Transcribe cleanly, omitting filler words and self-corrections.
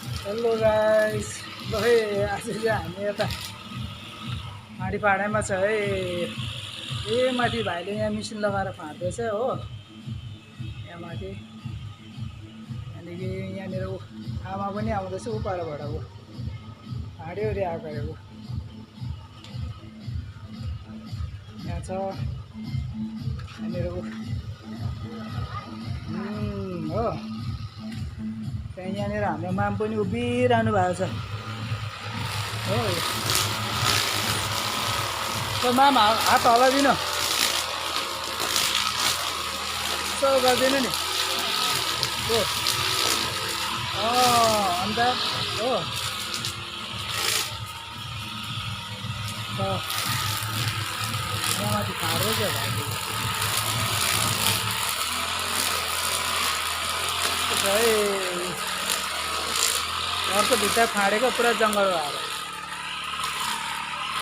Hello guys, ल है आज चाहिँ हामी यता माडी पाडामा छ है। माथि भाइले यहाँ मिसिन लगाएर फाँड्दैछ हो, यहाँ माथि। त्यहाँदेखि यहाँनिर आमा पनि आउँदैछ ऊ परबाट, ऊ फाँड्यो रे आएको अरे ऊ यहाँ छ। यहाँनिर ऊ हो, त्यहाँ यहाँनिर हाम्रो माम पनि उभिरहनु भएको छ हो। त माम हात हलाइदिनु, यसो गरिदिनु नि हो। अन्त हो यहाँ माथि फाँड्दै छ भाइले है। घरको भित्र फाँडेको पुरा जङ्गल भएर